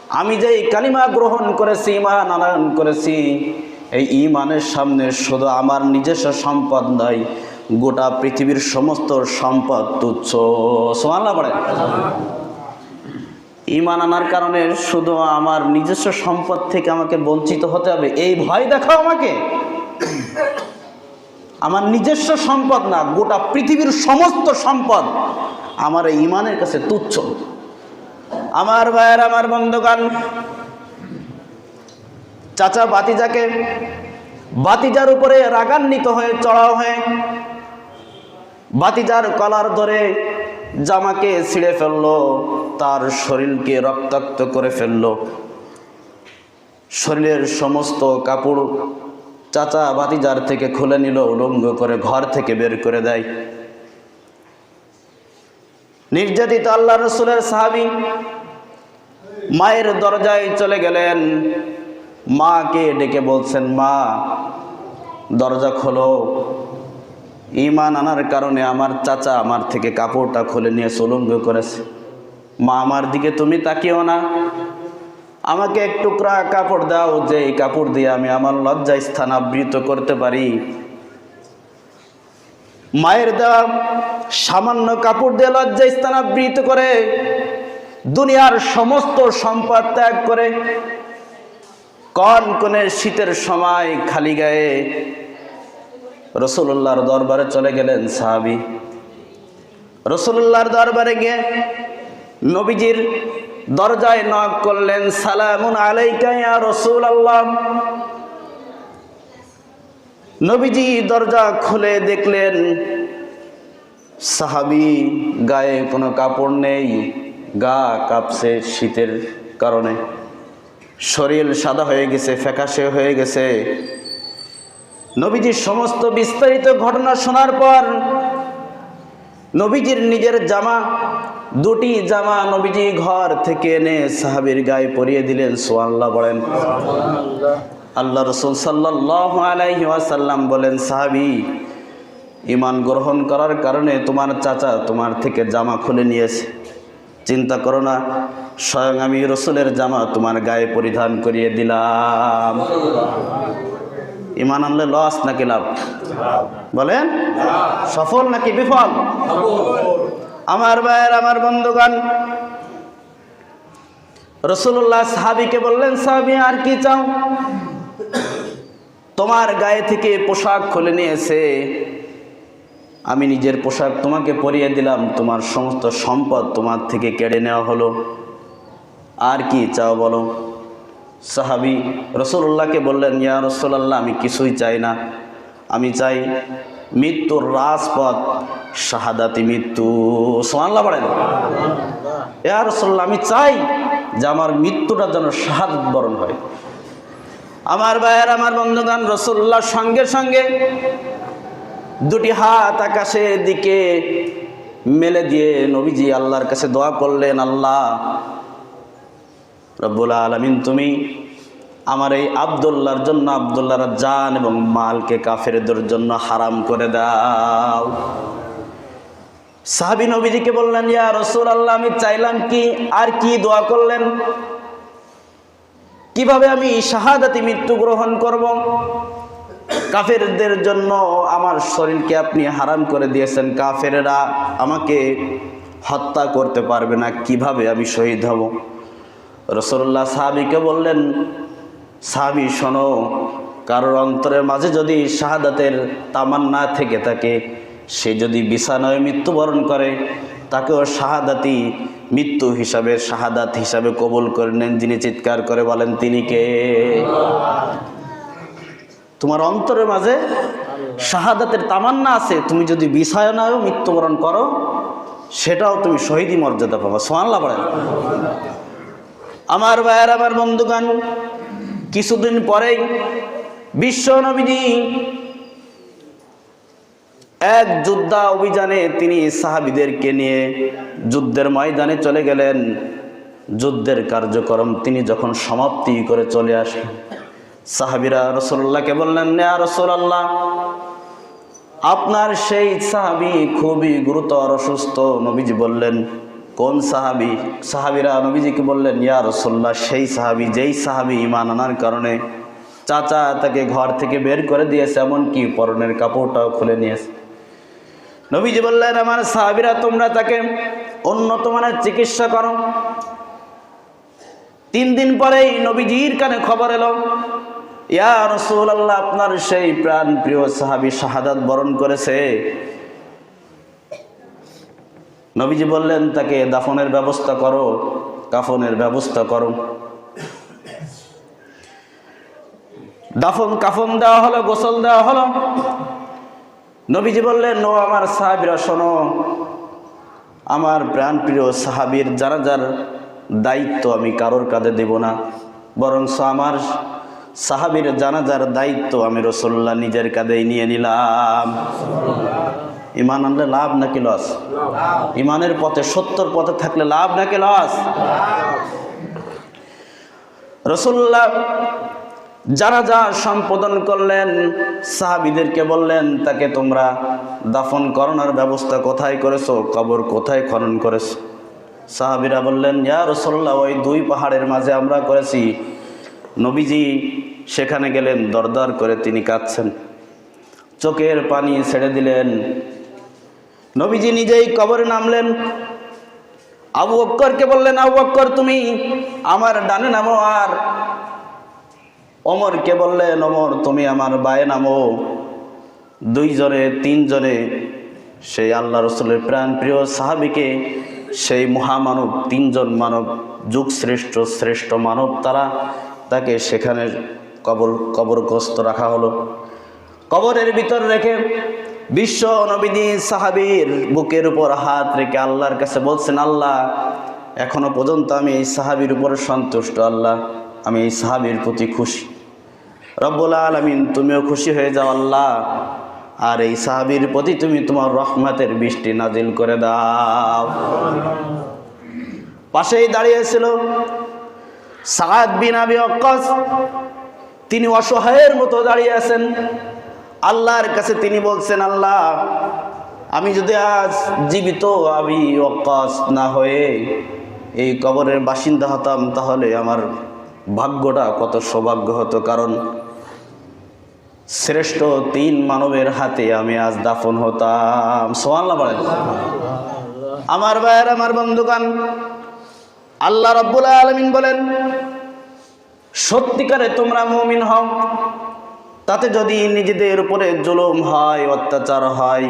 আমি যে কালিমা গ্রহণ করেছি, ঈমান আনয়ন করেছি, এই ঈমানের সামনে শুধু আমার নিজস্ব সম্পদ নয়, গোটা পৃথিবীর সমস্ত সম্পদ তুচ্ছ। সুবহানাল্লাহ পড়েন। ঈমান আনার কারণে শুধু আমার নিজস্ব সম্পদ থেকে আমাকে বঞ্চিত হতে হবে এই ভয় দেখাও আমাকে। আমার নিজস্ব সম্পদ না, গোটা পৃথিবীর সমস্ত সম্পদ আমার এই ঈমানের কাছে তুচ্ছ। আমার ভাইয়ের, আমার বন্ধুগণ, চাচা বাতিজার উপরে রাগান্বিত হয়ে চড়াও হয়ে বাতিজার কলার ধরে জামাকে ছিঁড়ে ফেললো, তার শরীরকে রক্তাক্ত করে ফেললো। শরীরের সমস্ত কাপড় চাচা ভাতিজার থেকে খুলে নিল, উলঙ্গ করে ঘর থেকে বের করে দেয়। নির্যাতিত আল্লাহ রসুলের সাহাবী মায়ের দরজায় চলে গেলেন, মাকে ডেকে বলছেন, মা দরজা খোলো, ঈমান আনার কারণে আমার চাচা আমার থেকে কাপড়টা খুলে নিয়ে উলঙ্গ করেছে। মা আমার দিকে তুমি তাকিও না, আমাকে এক টুকরা কাপড় দাও, যে এই কাপড় দিয়ে আমি আমার লজ্জা স্থান আবৃত করতে পারি। মায়ের দেওয়া সামান্য কাপড় দিয়ে লজ্জা স্থান আবৃত করে দুনিয়ার সমস্ত সম্পদ ত্যাগ করে কনকনে শীতের সময় খালি গায়ে রাসূলুল্লাহর দরবারে চলে গেলেন সাহাবী। রাসূলুল্লাহর দরবারে গিয়ে নবীজির দরজায় নক করলেন, সালামুন আলাইকা ইয়া রাসূলুল্লাহ। নবীজি দরজা খুলে দেখলেন সাহাবী গায়ে কোনো কাপড় নেই, গা কাঁপছে শীতের কারণে, শরীর সাদা হয়ে গেছে, ফ্যাকাশে হয়ে গেছে। নবীজির সমস্ত বিস্তারিত ঘটনা শোনার পর নবীজির নিজের দুটি জামা নবীজি ঘর থেকে এনে সাহাবীর গায়ে পরিয়ে দিলেন। সুবহানাল্লাহ বলেন। আল্লাহ রাসূল সাল্লাল্লাহু আলাইহি ওয়াসাল্লাম বলেন, সাহাবী ঈমান গ্রহণ করার কারণে তোমার চাচা তোমার থেকে জামা খুলে নিয়েছে, চিন্তা করো না, স্বয়ং আমি রাসূলের জামা তোমার গায়ে পরিধান করিয়ে দিলাম। ঈমান আনলে লস নাকি লাভ? বলেন, সফল নাকি বিফল? আমার ভাইয়ের, আমার বন্ধুগণ, রাসূলুল্লাহ সাহাবীকে বললেন, সাহাবী আর কি চাও? তোমার গায়ে থেকে পোশাক খুলে নিয়েছে, আমি নিজের পোশাক তোমাকে পরিয়ে দিলাম, তোমার সমস্ত সম্পদ তোমার থেকে কেড়ে নেওয়া হলো, আর কি চাও বলো? সাহাবী রাসূলুল্লাহকে বললেন, ইয়া রাসূলুল্লাহ আমি কিছুই চাই না, আমি চাই মৃত্যুর রাজপথ, শাহাদাতি মৃত্যু। সুবহানাল্লাহ বলেন। ইয়া রাসূলুল্লাহ আমি চাই যে আমার মৃত্যুটা যেন শাহাদাত বরণ হয়। আমার ভাইয়ের, আমার বন্ধুগণ, রাসূলুল্লাহ সঙ্গে সঙ্গে দুটি হাত আকাশের দিকে মেলে দিয়ে নবীজি আল্লাহর কাছে দোয়া করলেন, আল্লাহ রব্বুল আলামিন তুমি আমার এই আব্দুল্লাহর জন্য আব্দুল্লাহর জান এবং মালকে কাফেরদের জন্য হারাম করে দাও। সাহাবী নবীজিকে বললেন, ইয়া রাসূলুল্লাহ আমি চাইলাম কি, আর কি দোয়া করলেন? কিভাবে আমি শাহাদাতি মৃত্যু গ্রহণ করব? কাফেরদের জন্য আমার শরীরকে আপনি হারাম করে দিয়েছেন, কাফেররা আমাকে হত্যা করতে পারবে না, কিভাবে আমি শহীদ হব? রাসূলুল্লাহ সাহাবীকে বললেন, সাহাবী শোনো, কারোর অন্তরের মাঝে যদি শাহাদাতের তামান্না থেকে থাকে, সে যদি বিছানায় মৃত্যুবরণ করে, তাকেও শাহাদাতি মৃত্যু হিসাবে, শাহাদাত হিসাবে কবুল করে নেন। যিনি চিৎকার করে বলেন তিনি কে? তোমার অন্তরের মাঝে শাহাদাতের তামান্না আছে, তুমি যদি বিছানায়ও মৃত্যুবরণ করো, সেটাও তুমি শহীদি মর্যাদা পাবা। সুবহানাল্লাহ বলেন। আমার ভাইয়ের, আমার বন্ধুগণ, কিছুদিন পরেই বিশ্ব নবীজি এক যোদ্ধা অভিযানে তিনি সাহাবীদেরকে নিয়ে যুদ্ধের ময়দানে চলে গেলেন। যুদ্ধের কার্যক্রম তিনি যখন সমাপ্তি করে চলে আসেন, সাহাবীরা রাসূলুল্লাহকে বললেন, ইয়া রাসূলুল্লাহ আপনার সেই সাহাবী খুবই গুরুতর অসুস্থ। নবীজি বললেন, কোন সাহাবী? সাহাবীরা নবীজিকে বললেন, ইয়া রাসূলুল্লাহ, সেই সাহাবী যেই সাহাবী ঈমান আনার কারণে চাচা তাকে ঘর থেকে বের করে দিয়েছে, এমনকি পরনের কাপড়টাও খুলে নিয়েছে। নবীজি বললেন, আমার সাহাবীরা, তোমরা তাকে উন্নত মানের চিকিৎসা করো। 3 দিন পরেই নবীজির কানে খবর এলো, ইয়া রাসূলুল্লাহ, আপনার সেই প্রাণ প্রিয় সাহাবী শাহাদাত বরণ করেছে। নবীজি বললেন, তাকে দাফনের ব্যবস্থা করো, কাফনের ব্যবস্থা করো। কাফন দেওয়া হলো, গোসল দেওয়া হলো। নবীজি বললেন, ও আমার সাহাবীরা, শোনো, আমার প্রাণ প্রিয় সাহাবীর জানাজার দায়িত্ব আমি কারোর কাঁধে দেব না, বরং আমার সাহাবীর জানাজার দায়িত্ব আমি রাসূলুল্লাহ নিজের কাঁধেই নিয়ে নিলাম। ঈমান আনলে লাভ নাকি লস? ঈমানের পথে, সত্যর পথে থাকলে লাভ নাকি লস? রাসূলুল্লাহ জানাজা সম্পাদন করলেন, সাহাবীদেরকে বললেন, তাকে তোমরা দাফন করানোর ব্যবস্থা কোথায় করেছো, কবর কোথায় খনন করেছো? সাহাবীরা বললেন, ইয়া রাসূলুল্লাহ, ওই 2 পাহাড়ের মাঝে আমরা করেছি। নবীজি সেখানে গেলেন, দরদর করে তিনি কাঁদছেন, চোখের পানি ছেড়ে দিলেন। নবীজি নিজেই কবরে নামলেন। আবু বকরকে বললেন, আবু বকর, তুমি আমার ডানে নামো। আর ওমরকে বললেন, ওমর, তুমি আমার বায়ে নামো। 2 জনে 3 জনে সেই আল্লাহ রসুলের প্রাণ প্রিয় সাহাবীকে, সেই মহামানব, 3 জন মানব, যুগ শ্রেষ্ঠ মানব, তাকে সেখানে কবরগ্রস্ত রাখা হলো। কবরের ভিতর রেখে বিশ্ব নবীজি সাহাবীর বুকের উপর হাত রেখে আল্লাহর কাছে বলছেন, আল্লাহ, এখনো পর্যন্ত আমি এই সাহাবীর উপর সন্তুষ্ট। আল্লাহ, আমি এই সাহাবীর প্রতি খুশি। রব্বুল আলামিন, তুমিও খুশি হয়ে যাও আল্লাহ, আর এই সাহাবীর প্রতি তুমি তোমার রহমতের বৃষ্টি নাজিল করে দাও। পাশেই দাঁড়িয়েছিল সাদ বিন আবি ওয়াক্কাস। তিনি অসহায়ের মতো দাঁড়িয়ে আছেন। আল্লাহর কাছে তিনি বলছেন, আল্লাহ, আমি যদি আজ জীবিত আবি ওয়াক্কাস না হয়ে এই কবরের বাসিন্দা হতাম, তাহলে আমার ভাগ্যটা কত সৌভাগ্য হতো। কারণ শ্রেষ্ঠ 3 মানবের হাতে আমি আজ দাফন হতাম। সুবহানাল্লাহ বলেন। আমার ভাইয়ের, আমার বন্ধুগণ, আল্লাহ রাব্বুল আলামিন বলেন, সত্যিকারে তোমরা মুমিন হও, তাতে যদি নিজেদের উপরে জুলুম হয়, অত্যাচার হয়,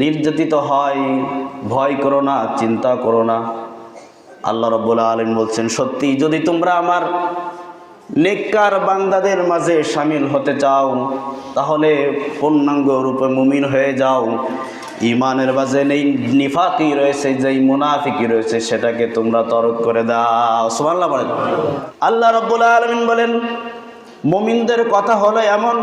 নির্যাতিত হয়, ভয় করো না, চিন্তা করো না। আল্লাহ রাব্বুল আলামিন বলছেন, সত্যি যদি তোমরা আমার নেককার বান্দাদের মাঝে শামিল হতে চাও, তাহলে পূর্ণাঙ্গ রূপে মুমিন হয়ে যাও। ঈমানের মাঝে নেই নিফাকি রয়েছে, যেই মুনাফিকি রয়েছে, সেটাকে তোমরা তরক করে দাও। সুবহানাল্লাহ বলেন। আল্লাহ রাব্বুল আলামিন বলেন, মুমিনদের কথা হলো এমন,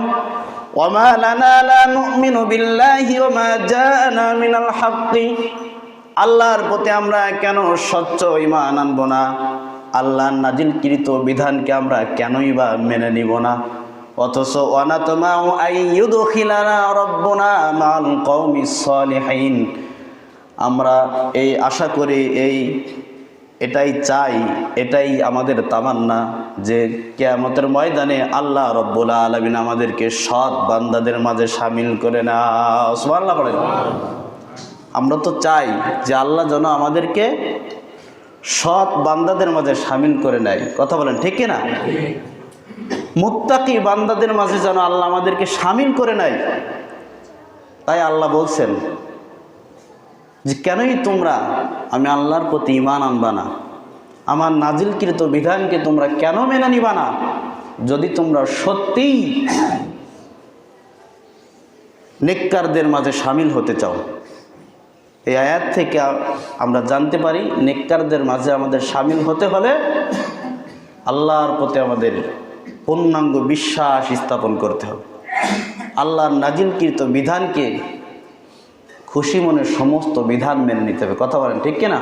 ওয়ামা লানা লা নুমিনু বিল্লাহি ওয়ামা জাআনা মিনাল হাক্কি। আল্লাহর প্রতি আমরা কেন স্বচ্ছ ঈমান আনব না? আল্লাহর নাজিলকৃত বিধানকে আমরা কেনই বা মেনে নিব না? অথচ ওয়ানাতমাউ আইয়ুদখিলানা রাব্বুনা মাল কওমিস সালিহিন, আমরা এই আশা করি, এটাই চাই, এটাই আমাদের তামান্না, যে কিয়ামতের ময়দানে আল্লাহ রাব্বুল আলামিন আমাদেরকে সৎ বান্দাদের মাঝে শামিল করে নাও। সুবহানাল্লাহ বলেন। আমরা তো চাই যে আল্লাহ যেন আমাদেরকে সৎ বান্দাদের মাঝে শামিল করে নেয়। কথা বলেন, ঠিক কিনা? মুত্তাকি বান্দাদের মাঝে যেন আল্লাহ আমাদেরকে শামিল করে নেয়। তাই আল্লাহ বলছেন যে, কেনই তোমরা আমি আল্লাহর প্রতি ঈমান আনবা না, আমার নাজিলকৃত বিধানকে তোমরা কেন মেনে নিবা না, যদি তোমরা সত্যিই নেককারদের মাঝে শামিল হতে চাও। এই আয়াত থেকে আমরা জানতে পারি, নেককারদের মাঝে আমাদের শামিল হতে হলে আল্লাহর প্রতি আমাদের পূর্ণাঙ্গ বিশ্বাস স্থাপন করতে হবে। আল্লাহর নাজিলকৃত বিধানকে খুশি মনে সমস্ত বিধান মেনে নিতে হবে। কথা বলেন, ঠিক কিনা?